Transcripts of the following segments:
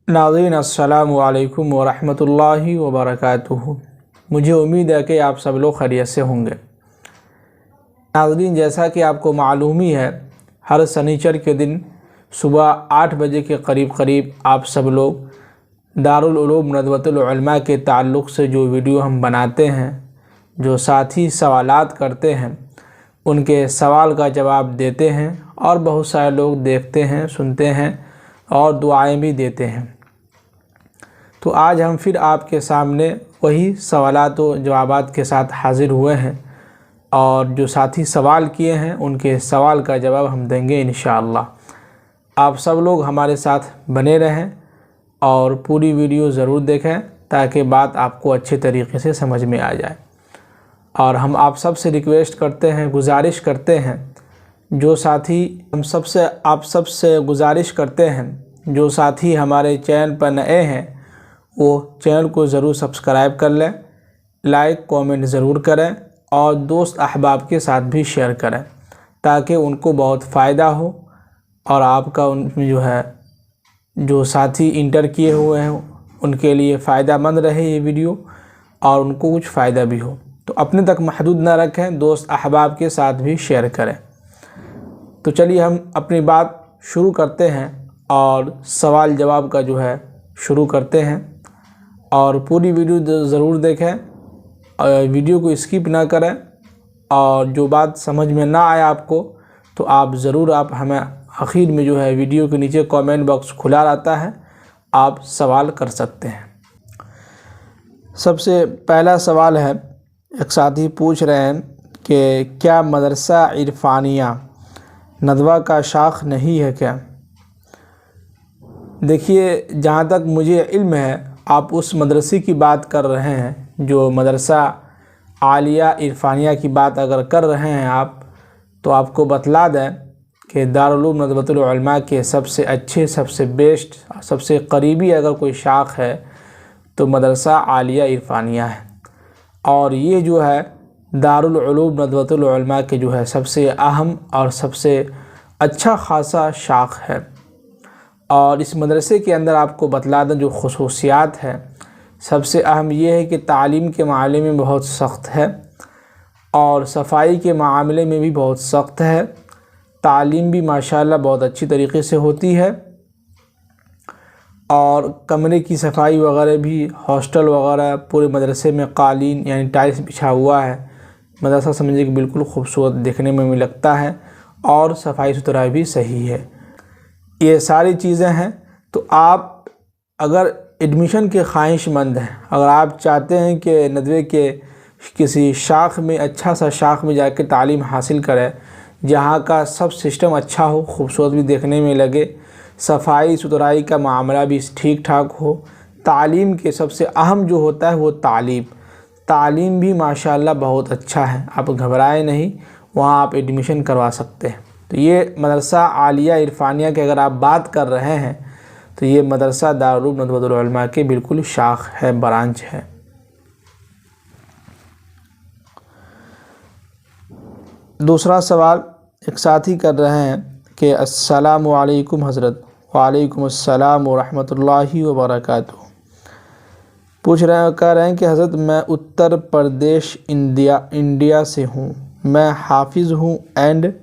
नाज़रीन अस्सलामु अलैकुम व रहमतुल्लाहि व बरकातुहू। मुझे उम्मीद है कि आप सब लोग खैरियत से होंगे। नाज़रीन, जैसा कि आपको मालूम ही है, हर शनिचर के दिन सुबह 8 बजे के करीब आप सब लोग दारुल उलूम नदवतुल उलमा के ताल्लुक़ से जो वीडियो हम बनाते हैं, जो साथी सवालात करते हैं, उनके सवाल का जवाब देते हैं और बहुत सारे लोग देखते हैं, सुनते हैं और दुआएं भी देते हैं। तो आज हम फिर आपके सामने वही सवालात व जवाबात के साथ हाज़िर हुए हैं और जो साथी सवाल किए हैं उनके सवाल का जवाब हम देंगे इंशाअल्लाह। आप सब लोग हमारे साथ बने रहें और पूरी वीडियो ज़रूर देखें ताकि बात आपको अच्छे तरीके से समझ में आ जाए। और हम आप सब से रिक्वेस्ट करते हैं, गुजारिश करते हैं, जो साथी आप सबसे गुजारिश करते हैं, जो साथी हमारे चैनल पर नए हैं वो चैनल को ज़रूर सब्सक्राइब कर लें, लाइक कमेंट ज़रूर करें और दोस्त अहबाब के साथ भी शेयर करें ताकि उनको बहुत फ़ायदा हो और आपका उनमें जो साथी इंटर किए हुए हैं उनके लिए फ़ायदा मंद रहे ये वीडियो और उनको कुछ फ़ायदा भी हो। तो अपने तक महदूद ना रखें, दोस्त अहबाब के साथ भी शेयर करें। तो चलिए हम अपनी बात शुरू करते हैं और सवाल जवाब का शुरू करते हैं और पूरी वीडियो ज़रूर देखें और वीडियो को स्किप ना करें। और जो बात समझ में ना आए आपको तो आप ज़रूर हमें आखिर में वीडियो के नीचे कमेंट बॉक्स खुला रहता है, आप सवाल कर सकते हैं। सबसे पहला सवाल है, एक साथी पूछ रहे हैं कि क्या मदरसा इरफानिया नदवा का शाख नहीं है क्या? देखिए, जहाँ तक मुझे इल्म है आप उस मदरसे की बात कर रहे हैं, जो मदरसा आलिया इरफानिया की बात अगर कर रहे हैं आप, तो आपको बतला दें कि दारुल उलूम नदवतुल उलमा के सबसे अच्छे, सबसे बेस्ट, सबसे करीबी अगर कोई शाख है तो मदरसा आलिया इरफानिया है। और ये दारुल उलूम नदवतुल उलमा के सबसे अहम और सबसे अच्छा खासा शाख है। और इस मदरसे के अंदर आपको बतला दें जो ख़ुसूसियात है, सबसे अहम ये है कि तालीम के मामले में बहुत सख्त है और सफाई के मामले में भी बहुत सख्त है। तालीम भी माशाल्लाह बहुत अच्छी तरीके से होती है और कमरे की सफाई वगैरह भी, हॉस्टल वगैरह पूरे मदरसे में कालीन यानी टाइल्स बिछा हुआ है। मदरसा समझिए कि बिल्कुल खूबसूरत देखने में भी लगता है और सफाई सुथरा भी सही है। ये सारी चीज़ें हैं। तो आप अगर एडमिशन के ख्वाहिशमंद हैं, अगर आप चाहते हैं कि नदवे के किसी शाख में, अच्छा सा शाख में जाकर तालीम हासिल करें जहाँ का सब सिस्टम अच्छा हो, खूबसूरत भी देखने में लगे, सफाई सुथराई का मामला भी ठीक ठाक हो, तालीम के सबसे अहम जो होता है वो तालीम भी माशाल्लाह बहुत अच्छा है, आप घबराएं नहीं, वहाँ आप एडमिशन करवा सकते हैं। तो ये मदरसा आलिया इरफानिया की अगर आप बात कर रहे हैं तो ये मदरसा दारुल उलूम नदवतुल उलमा के बिल्कुल शाख है, ब्रांच है। दूसरा सवाल एक साथी कर रहे हैं कि अस्सलामु अलैकुम हज़रत। वालेकुम अस्सलाम व रहमतुल्लाहि व बरकातुहू। कह रहे हैं कि हज़रत मैं उत्तर प्रदेश इंडिया से हूँ, मैं हाफिज़ हूँ एंड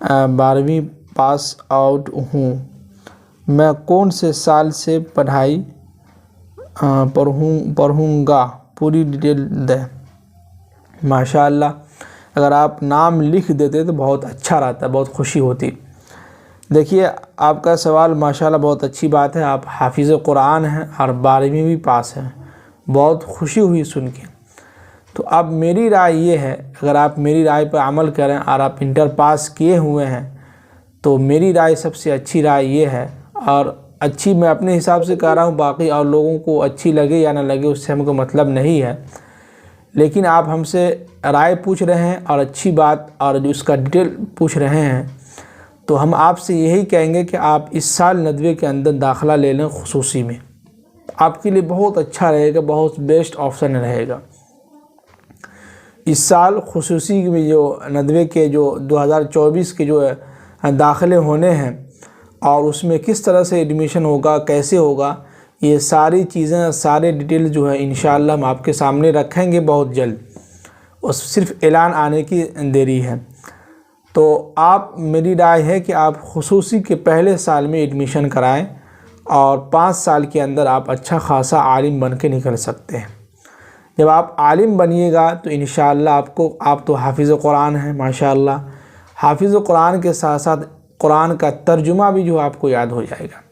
12वीं पास आउट हूँ, मैं कौन से साल से पढ़ाई पढ़ूँगा, पूरी डिटेल दें। माशाअल्लाह, अगर आप नाम लिख देते तो बहुत अच्छा रहता, बहुत खुशी होती। देखिए, आपका सवाल माशाअल्लाह बहुत अच्छी बात है, आप हाफिज़ कुरान हैं और 12वीं भी पास हैं, बहुत खुशी हुई सुन के। तो अब मेरी राय ये है, अगर आप मेरी राय पर अमल करें और आप इंटर पास किए हुए हैं तो मेरी राय सबसे अच्छी राय ये है, और अच्छी मैं अपने हिसाब से कह रहा हूँ, बाकी और लोगों को अच्छी लगे या ना लगे उससे हमको मतलब नहीं है, लेकिन आप हमसे राय पूछ रहे हैं और अच्छी बात और जो उसका डिटेल पूछ रहे हैं, तो हम आपसे यही कहेंगे कि आप इस साल नदवे के अंदर दाखिला ले लें खुसूसी में, आपके लिए बहुत अच्छा रहेगा, बहुत बेस्ट ऑप्शन रहेगा। इस साल खुसूसी में जो नदवे के 2024 के दाखिले होने हैं और उसमें किस तरह से एडमिशन होगा, कैसे होगा, ये सारी चीज़ें, सारे डिटेल जो है इंशाअल्लाह हम आपके सामने रखेंगे बहुत जल्द, और सिर्फ ऐलान आने की देरी है। तो आप, मेरी राय है कि आप खुसूसी के पहले साल में एडमिशन कराएं और 5 साल के अंदर आप अच्छा खासा आलिम बन के निकल सकते हैं। जब आप आलिम बनिएगा तो इंशाअल्लाह आप तो हाफिज़ कुरान हैं माशाअल्लाह, हाफिज़ कुरान के साथ साथ कुरान का तर्जुमा भी जो आपको याद हो जाएगा।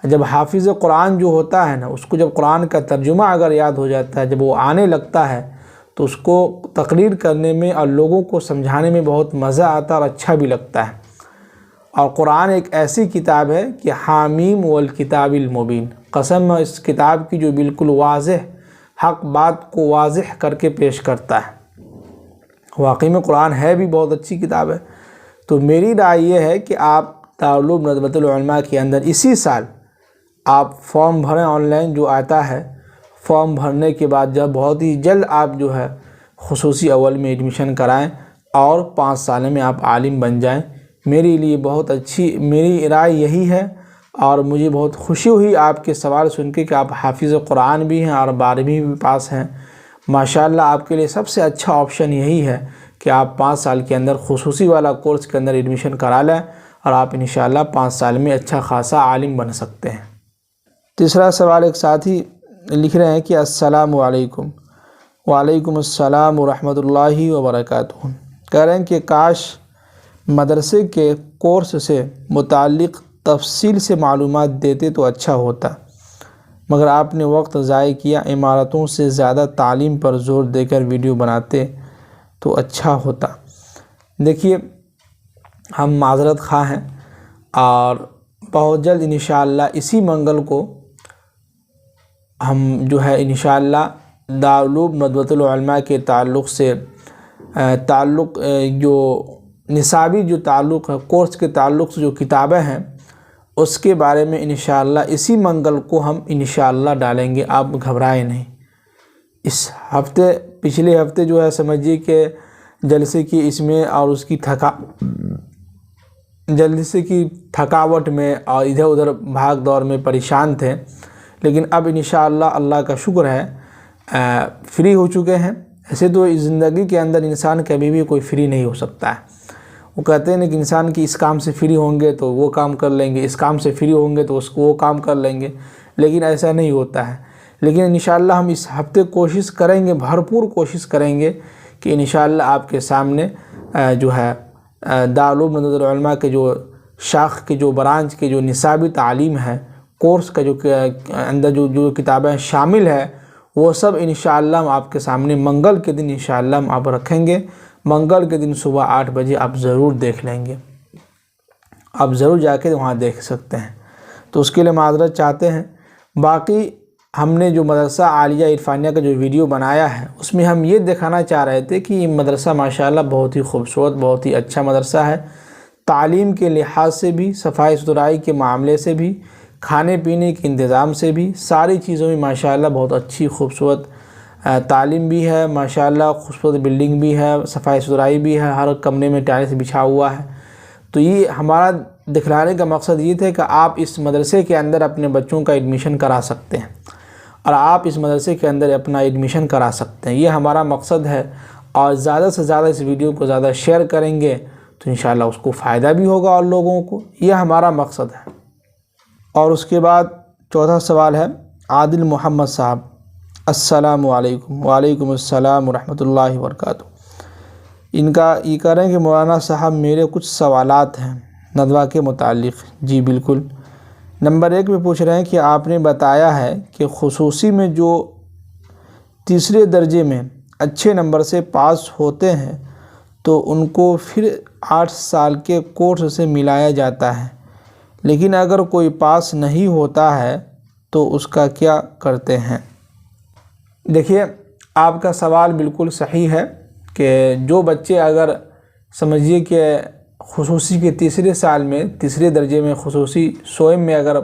जब हाफिज़ कुरान जो होता है ना, उसको जब कुरान का तर्जुमा अगर याद हो जाता है, जब वो आने लगता है तो उसको तकरीर करने में और लोगों को समझाने में बहुत मज़ा आता है और अच्छा भी लगता है। और कुरान एक ऐसी किताब है कि हामीम वल किताबिल मुबीन, कसम इस किताब की जो बिल्कुल वाज़ेह हक़ बात को वाज़ेह करके पेश करता है। वाकई में कुरान है भी बहुत अच्छी किताब है। तो मेरी राय ये है कि आप दारुल उलूम नदवतुल उलमा के अंदर इसी साल आप फॉर्म भरें, ऑनलाइन जो आता है। फॉर्म भरने के बाद जब बहुत ही जल्द आप जो है खुसूसी अव्वल में एडमिशन कराएं और 5 साल में आप आलिम बन जाएं। मेरे लिए बहुत अच्छी, मेरी राय यही है। और मुझे बहुत खुशी हुई आपके सवाल सुन के कि आप हाफिज़ कुरान भी हैं और 12वीं भी पास हैं। माशाअल्लाह, आपके लिए सबसे अच्छा ऑप्शन यही है कि आप 5 साल के अंदर खुसूसी वाला कोर्स के अंदर एडमिशन करा लें और आप इंशाअल्लाह 5 साल में अच्छा खासा आलिम बन सकते हैं। तीसरा सवाल एक साथी लिख रहे हैं कि अस्सलामु अलैकुम। वालेकुम अस्सलाम व रहमतुल्लाहि व बरकातुहू। कह रहे हैं कि काश मदरसे के कोर्स से मुताल्लिक़ तफसील से मालूमात देते तो अच्छा होता, मगर आपने वक्त ज़ाय किया। इमारतों से ज़्यादा तालीम पर ज़ोर देकर वीडियो बनाते तो अच्छा होता। देखिए, हम माज़रत ख़्वाह हैं और बहुत जल्द इंशाअल्लाह इसी मंगल को हम जो है इंशाअल्लाह दारुल उलूम नदवतुल उलमा के ताल्लुक़ से जो निसाबी जो ताल्लुक़ है, कोर्स के ताल्लुक़ से जो किताबें हैं उसके बारे में इंशाअल्लाह इसी मंगल को हम इंशाअल्लाह डालेंगे। आप घबराएं नहीं। इस हफ्ते, पिछले हफ्ते जो है समझिए कि जलसे की इसमें और उसकी जलसे की थकावट में और इधर उधर भाग दौड़ में परेशान थे, लेकिन अब इंशाअल्लाह अल्लाह का शुक्र है फ्री हो चुके हैं। ऐसे तो इस ज़िंदगी के अंदर इंसान कभी भी कोई फ्री नहीं हो सकता है। वो कहते हैं ना कि इंसान की इस काम से फ्री होंगे तो वो काम कर लेंगे, इस काम से फ्री होंगे तो उसको वो काम कर लेंगे, लेकिन ऐसा नहीं होता है। लेकिन इंशाअल्लाह हम इस हफ्ते कोशिश करेंगे, भरपूर कोशिश करेंगे कि इंशाअल्लाह आपके सामने जो है दारुल उलूम नदवतुल उलमा के जो शाख के जो ब्रांच के जो निसाबी तालीम है, कोर्स का जो अंदर जो किताबें शामिल है, वो सब इंशाअल्लाह हम आपके सामने मंगल के दिन इंशाअल्लाह हम आप रखेंगे। मंगल के दिन सुबह 8 बजे आप ज़रूर देख लेंगे, आप ज़रूर जाके वहाँ देख सकते हैं। तो उसके लिए माज़रत चाहते हैं। बाकी हमने जो मदरसा आलिया इरफानिया का जो वीडियो बनाया है उसमें हम ये दिखाना चाह रहे थे कि ये मदरसा माशाअल्लाह बहुत ही खूबसूरत, बहुत ही अच्छा मदरसा है। तालीम के लिहाज से भी, सफाई सुथराई के मामले से भी, खाने पीने के इंतज़ाम से भी, सारी चीज़ों में माशाअल्लाह बहुत अच्छी खूबसूरत तालीम भी है। माशाअल्लाह खूबसूरत बिल्डिंग भी है, सफाई सुथराई भी है, हर कमरे में टाइल्स बिछा हुआ है। तो ये हमारा दिखलाने का मकसद ये था कि आप इस मदरसे के अंदर अपने बच्चों का एडमिशन करा सकते हैं और आप इस मदरसे के अंदर अपना एडमिशन करा सकते हैं। ये हमारा मकसद है। और ज़्यादा से ज़्यादा इस वीडियो को ज़्यादा शेयर करेंगे तो इंशाअल्लाह उसको फ़ायदा भी होगा और लोगों को, यह हमारा मकसद है। और उसके बाद चौथा सवाल है आदिल मोहम्मद साहब। अस्सलामु अलैकुम। वालेकुम अस्सलाम व रहमतुल्लाहि व बरकातुहू। इनका ये कह रहे हैं कि मौलाना साहब मेरे कुछ सवालात हैं नदवा के मुतालिक। जी बिल्कुल। नंबर 1 में पूछ रहे हैं कि आपने बताया है कि खुसूसी में जो तीसरे दर्जे में अच्छे नंबर से पास होते हैं तो उनको फिर 8 साल के कोर्स से मिलाया जाता है, लेकिन अगर कोई पास नहीं होता है तो उसका क्या करते हैं? देखिए, आपका सवाल बिल्कुल सही है कि जो बच्चे अगर समझिए कि खुसूसी के तीसरे साल में, तीसरे दर्जे में खुसूसी स्वयं में अगर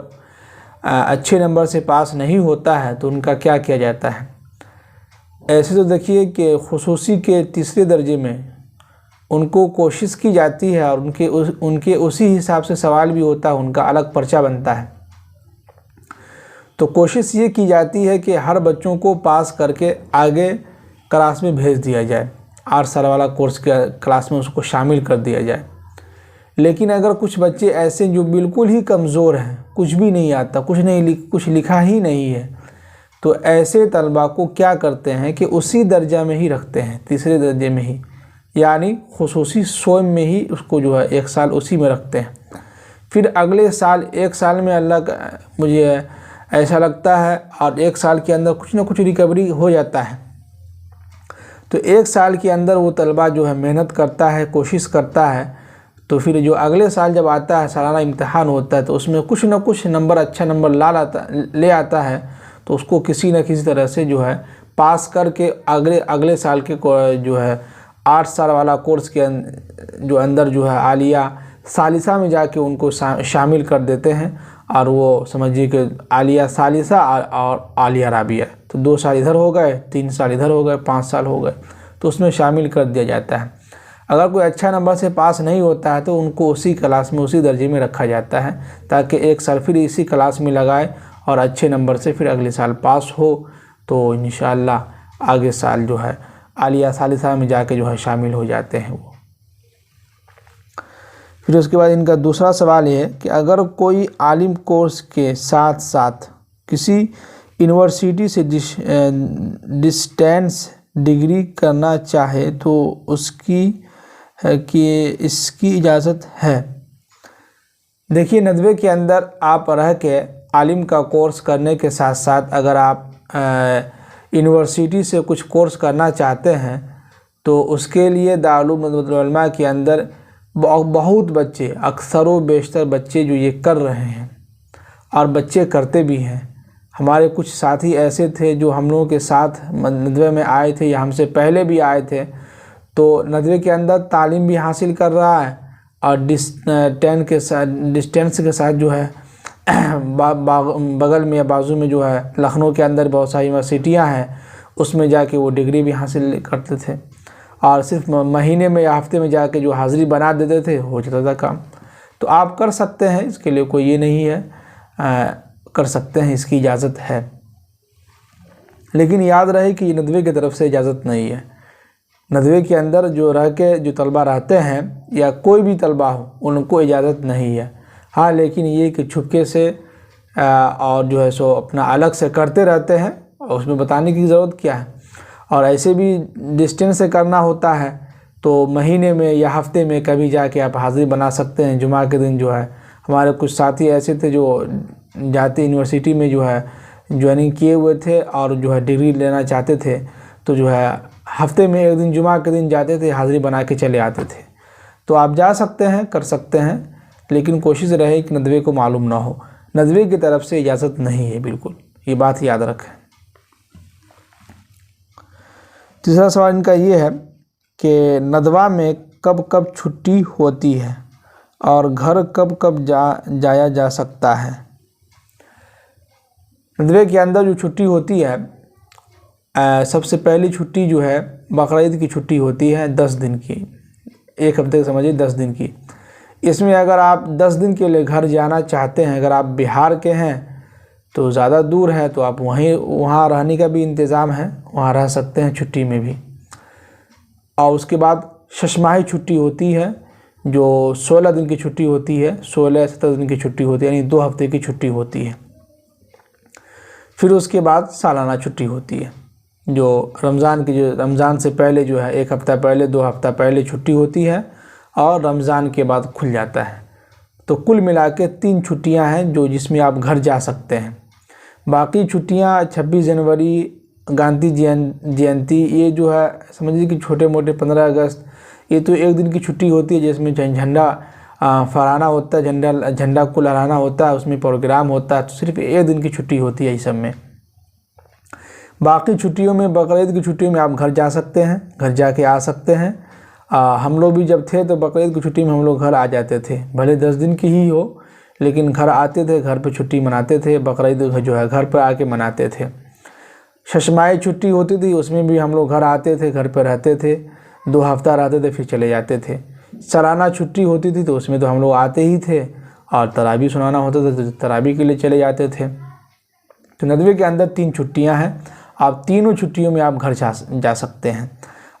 अच्छे नंबर से पास नहीं होता है तो उनका क्या किया जाता है। ऐसे तो देखिए कि खुसूसी के तीसरे दर्जे में उनको कोशिश की जाती है और उनके उसी हिसाब से सवाल भी होता है, उनका अलग पर्चा बनता है। तो कोशिश ये की जाती है कि हर बच्चों को पास करके आगे क्लास में भेज दिया जाए, 8 साल वाला कोर्स के क्लास में उसको शामिल कर दिया जाए। लेकिन अगर कुछ बच्चे ऐसे जो बिल्कुल ही कमज़ोर हैं, कुछ भी नहीं आता, कुछ लिखा ही नहीं है, तो ऐसे तलबा को क्या करते हैं कि उसी दर्जा में ही रखते हैं, तीसरे दर्जे में ही, यानी खुसूसी स्वयं में ही उसको जो है 1 साल उसी में रखते हैं। फिर अगले साल 1 साल में अल्लाह का मुझे ऐसा लगता है, और 1 साल के अंदर कुछ ना कुछ रिकवरी हो जाता है। तो 1 साल के अंदर वो तलबा जो है मेहनत करता है, कोशिश करता है, तो फिर जो अगले साल जब आता है, सालाना इम्तिहान होता है, तो उसमें कुछ ना कुछ नंबर, अच्छा नंबर ले आता है, तो उसको किसी न किसी तरह से जो है पास करके अगले साल के जो है 8 साल वाला कोर्स के जो अंदर जो है आलिया सालिसा में जाके उनको शामिल कर देते हैं। और वो समझिए कि आलिया सालिसा और आलिया राबिया, तो 2 साल इधर हो गए, 3 साल इधर हो गए, 5 साल हो गए, तो उसमें शामिल कर दिया जाता है। अगर कोई अच्छा नंबर से पास नहीं होता है तो उनको उसी क्लास में, उसी दर्जे में रखा जाता है, ताकि 1 साल फिर इसी क्लास में लगाए और अच्छे नंबर से फिर अगले साल पास हो, तो इंशाअल्लाह आगे साल जो है आलिया सालिसा में जाके जो है शामिल हो जाते हैं वो। फिर उसके बाद इनका दूसरा सवाल ये है कि अगर कोई आलिम कोर्स के साथ साथ किसी यूनिवर्सिटी से डिस्टेंस डिग्री करना चाहे तो इसकी इजाज़त है। देखिए, नदवे के अंदर आप रह के आलिम का कोर्स करने के साथ साथ अगर आप यूनिवर्सिटी से कुछ कोर्स करना चाहते हैं तो उसके लिए दारुल उलमा के अंदर बहुत बच्चे, अक्सरों बेशतर बच्चे जो ये कर रहे हैं, और बच्चे करते भी हैं। हमारे कुछ साथी ऐसे थे जो हम लोगों के साथ नदवे में आए थे या हमसे पहले भी आए थे, तो नदवे के अंदर तालीम भी हासिल कर रहा है और डिस्टेंस के साथ जो है बगल में या बाजू में जो है लखनऊ के अंदर बहुत सारी यूनिवर्सिटियाँ हैं, उसमें जाके वो डिग्री भी हासिल करते थे, और सिर्फ महीने में या हफ्ते में जाके जो हाज़िरी बना देते थे, हो जाता था काम। तो आप कर सकते हैं, इसके लिए कोई ये नहीं है, कर सकते हैं, इसकी इजाज़त है। लेकिन याद रहे कि ये नदवे की तरफ से इजाज़त नहीं है। नदवे के अंदर जो रह के जो तलबा रहते हैं या कोई भी तलबा हो, उनको इजाज़त नहीं है। हाँ, लेकिन ये कि छुपके से और जो है सो अपना अलग से करते रहते हैं, और उसमें बताने की ज़रूरत क्या है। और ऐसे भी डिस्टेंस से करना होता है तो महीने में या हफ्ते में कभी जाके आप हाज़िरी बना सकते हैं। जुमा के दिन जो है हमारे कुछ साथी ऐसे थे जो जाते यूनिवर्सिटी में जो है ज्वाइनिंग किए हुए थे और जो है डिग्री लेना चाहते थे, तो जो है हफ्ते में एक दिन जुमा के दिन जाते थे, हाज़िरी बना के चले आते थे। तो आप जा सकते हैं, कर सकते हैं, लेकिन कोशिश रहे कि नदवे को मालूम ना हो। नदवे की तरफ से इजाज़त नहीं है, बिल्कुल, ये बात याद रखें। तीसरा सवाल इनका ये है कि नदवा में कब कब छुट्टी होती है और घर कब कब जाया जा सकता है। नदवे के अंदर जो छुट्टी होती है, सबसे पहली छुट्टी जो है बकरीद की छुट्टी होती है 10 दिन की, 1 हफ्ते समझिए 10 दिन की। इसमें अगर आप 10 दिन के लिए घर जाना चाहते हैं, अगर आप बिहार के हैं तो ज़्यादा दूर है तो आप वहाँ रहने का भी इंतज़ाम है, वहाँ रह सकते हैं छुट्टी में भी। और उसके बाद शशमाही छुट्टी होती है जो 16 दिन की छुट्टी होती है, 16-17 दिन की छुट्टी होती है, यानी 2 हफ्ते की छुट्टी होती है। फिर उसके बाद सालाना छुट्टी होती है जो रमज़ान से पहले जो है 1 हफ़्ता पहले, 2 हफ्ता पहले छुट्टी होती है और रमज़ान के बाद खुल जाता है। तो कुल मिला के 3 छुट्टियाँ हैं जो जिसमें आप घर जा सकते हैं। बाकी छुट्टियाँ 26 जनवरी, गांधी जयंती, ये जो है समझिए कि छोटे मोटे 15 अगस्त, ये तो 1 दिन की छुट्टी होती है जिसमें झंडा फहराना होता है, झंडा को लहराना होता है, उसमें प्रोग्राम होता है, तो सिर्फ 1 दिन की छुट्टी होती है इस सब में। बाकी छुट्टियों में, बकरीद की छुट्टियों में आप घर जा सकते हैं, घर जाके आ सकते हैं। हम लोग भी जब थे तो बकरीद की छुट्टी में हम लोग घर आ जाते थे, भले 10 दिन की ही हो, लेकिन घर आते थे, घर पे छुट्टी मनाते थे, बकरीद जो है घर पर आके मनाते थे। शशमाही छुट्टी होती थी, उसमें भी हम लोग घर आते थे, घर पर रहते थे, 2 हफ्ता रहते थे, फिर चले जाते थे। सालाना छुट्टी होती थी तो उसमें तो हम लोग आते ही थे, और तरावी सुनाना होता था तो तरावी के लिए चले जाते थे। तो नदवे के अंदर 3 छुट्टियां हैं, आप तीनों छुट्टियों में आप घर जा सकते हैं।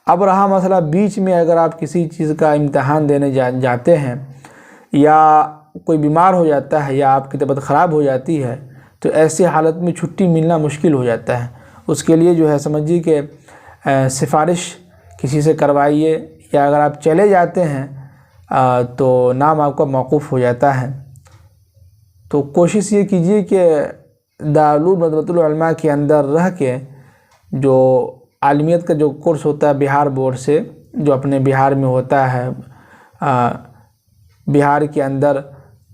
अब रहा मसला बीच में अगर आप किसी चीज़ का इम्तहान देने जाते हैं या कोई बीमार हो जाता है या आपकी तबीयत ख़राब हो जाती है, तो ऐसी हालत में छुट्टी मिलना मुश्किल हो जाता है। उसके लिए जो है समझिए कि सिफारिश किसी से करवाइए, या अगर आप चले जाते हैं तो नाम आपका मौकूफ़ हो जाता है। तो कोशिश ये कीजिए कि दारुल नदवतुल उलमा के अंदर रह के जो आलमियत का जो कोर्स होता है बिहार बोर्ड से, जो अपने बिहार में होता है, बिहार के अंदर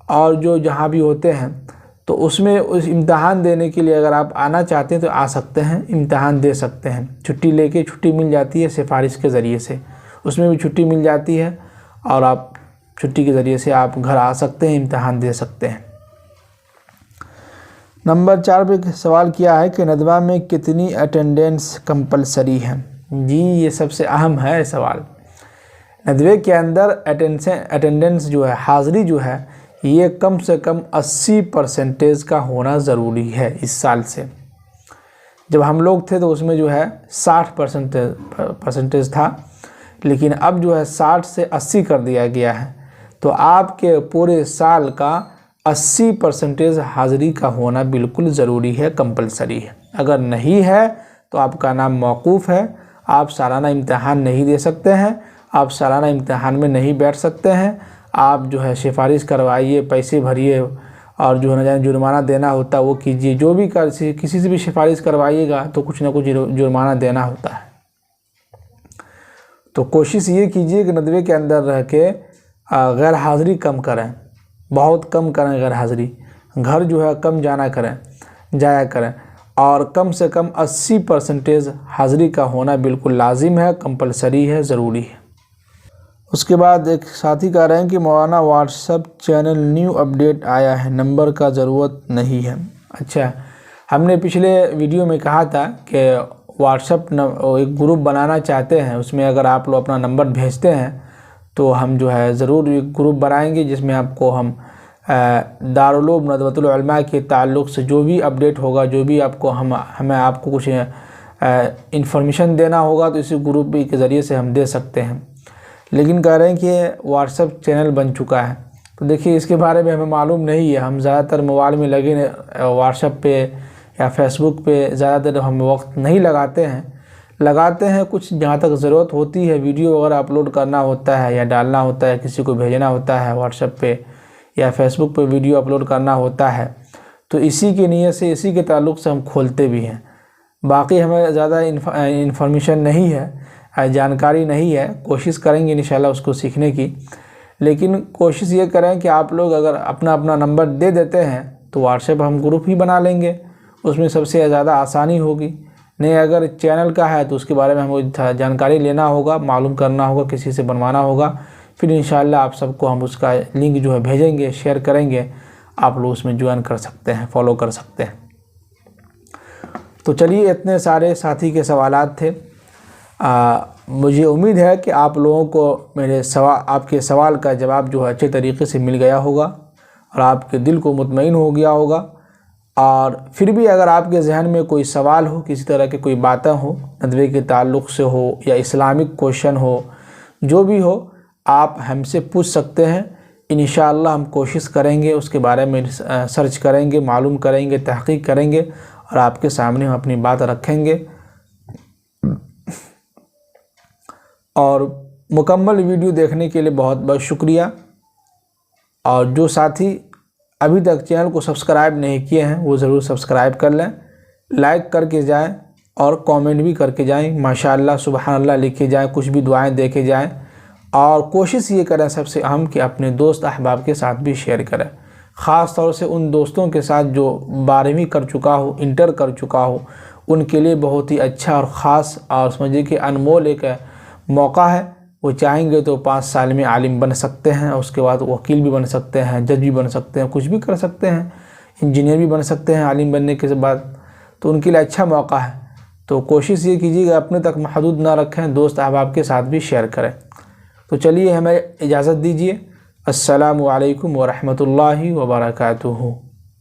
और जो जहाँ भी होते हैं, तो उसमें उस इम्तहान देने के लिए अगर आप आना चाहते हैं तो आ सकते हैं, इम्तहान दे सकते हैं। छुट्टी लेके छुट्टी मिल जाती है सिफारिश के ज़रिए से, उसमें भी छुट्टी मिल जाती है और आप छुट्टी के ज़रिए से आप घर आ सकते हैं, इम्तहान दे सकते हैं। नंबर 4 पे सवाल किया है कि नदवा में कितनी अटेंडेंस कंपलसरी है। जी ये सबसे अहम है सवाल। नदवे के अंदर अटेंडेंस जो है, हाज़िरी जो है, ये कम से कम 80% का होना ज़रूरी है। इस साल से जब हम लोग थे तो उसमें जो है 60% था, लेकिन अब जो है 60 से 80 कर दिया गया है। तो आपके पूरे साल का 80% हाज़िरी का होना बिल्कुल ज़रूरी है, कंपलसरी है। अगर नहीं है तो आपका नाम मौकूफ़ है, आप सालाना इम्तहान नहीं दे सकते हैं, आप सालाना इम्तहान में नहीं बैठ सकते हैं। आप जो है सिफारिश करवाइए, पैसे भरिए और जो है जुर्माना देना होता है वो कीजिए। जो भी किसी से भी सिफारिश करवाइएगा तो कुछ ना कुछ जुर्माना देना होता है। तो कोशिश ये कीजिए कि नदवे के अंदर रह के गैर हाज़िरी कम करें, बहुत कम करें गैर हाज़िरी। घर जो है कम जाया करें और कम से कम 80% हाज़िरी का होना बिल्कुल लाजिम है, कंपलसरी है, ज़रूरी है। उसके बाद एक साथी कह रहे हैं कि मौलाना व्हाट्सएप चैनल न्यू अपडेट आया है, नंबर का ज़रूरत नहीं है। अच्छा, हमने पिछले वीडियो में कहा था कि व्हाट्सएप एक ग्रुप बनाना चाहते हैं, उसमें अगर आप लोग अपना नंबर भेजते हैं तो हम जो है ज़रूर एक ग्रुप बनाएंगे जिसमें आपको हम दारुल नदवतुल उलमा के ताल्लुक़ से जो भी अपडेट होगा, जो भी आपको हमें आपको कुछ इन्फॉर्मेशन देना होगा तो इसी ग्रुप के ज़रिए से हम दे सकते हैं। लेकिन कह रहे हैं कि व्हाट्सएप चैनल बन चुका है, तो देखिए इसके बारे में हमें मालूम नहीं है। हम ज़्यादातर मोबाइल में लगे व्हाट्सएप पे या फेसबुक पे ज़्यादातर हम वक्त नहीं लगाते हैं कुछ जहाँ तक ज़रूरत होती है, वीडियो वगैरह अपलोड करना होता है या डालना होता है, किसी को भेजना होता है व्हाट्सएप पे या फेसबुक पे वीडियो अपलोड करना होता है, तो इसी के नीयत से, इसी के ताल्लुक़ से हम खोलते भी हैं। बाकी हमें ज़्यादा इन्फॉर्मेशन नहीं है, जानकारी नहीं है। कोशिश करेंगे इंशाल्लाह उसको सीखने की, लेकिन कोशिश ये करें कि आप लोग अगर अपना अपना नंबर दे देते हैं तो व्हाट्सएप हम ग्रुप ही बना लेंगे, उसमें सबसे ज़्यादा आसानी होगी। नहीं अगर चैनल का है तो उसके बारे में हमको जानकारी लेना होगा, मालूम करना होगा, किसी से बनवाना होगा, फिर इंशाल्लाह आप सबको हम उसका लिंक जो है भेजेंगे, शेयर करेंगे, आप लोग उसमें ज्वाइन कर सकते हैं, फॉलो कर सकते हैं। तो चलिए, इतने सारे साथी के सवालात थे। मुझे उम्मीद है कि आप लोगों को मेरे आपके सवाल का जवाब जो है अच्छे तरीके से मिल गया होगा और आपके दिल को मुतमईन हो गया होगा। और फिर भी अगर आपके जहन में कोई सवाल हो, किसी तरह की कोई बातें हो, नदवे के ताल्लुक़ से हो या इस्लामिक क्वेश्चन हो, जो भी हो, आप हमसे पूछ सकते हैं। इंशाअल्लाह हम कोशिश करेंगे, उसके बारे में सर्च करेंगे, मालूम करेंगे, तहक़ीक़ करेंगे और आपके सामने हम अपनी बात रखेंगे। और मुकम्मल वीडियो देखने के लिए बहुत बहुत शुक्रिया। और जो साथी अभी तक चैनल को सब्सक्राइब नहीं किए हैं वो ज़रूर सब्सक्राइब कर लें, लाइक करके जाएं और कमेंट भी करके जाएं, माशाअल्लाह सुबहानल्लाह लिखे जाएं, कुछ भी दुआएं देके जाएं। और कोशिश ये करें सबसे अहम कि अपने दोस्त अहबाब के साथ भी शेयर करें, ख़ास तौर से उन दोस्तों के साथ जो 12वीं कर चुका हो, इंटर कर चुका हो, उनके लिए बहुत ही अच्छा और ख़ास और समझिए कि अनमोल एक मौका है। वो चाहेंगे तो 5 साल में आलिम बन सकते हैं, उसके बाद वकील भी बन सकते हैं, जज भी बन सकते हैं, कुछ भी कर सकते हैं, इंजीनियर भी बन सकते हैं आलिम बनने के बाद, तो उनके लिए अच्छा मौका है। तो कोशिश ये कीजिएगा अपने तक महदूद ना रखें, दोस्त अहबाब के साथ भी शेयर करें। तो चलिए, हमें इजाज़त दीजिए। अस्सलामु अलैकुम व रहमतुल्लाहि व बरकातुहू।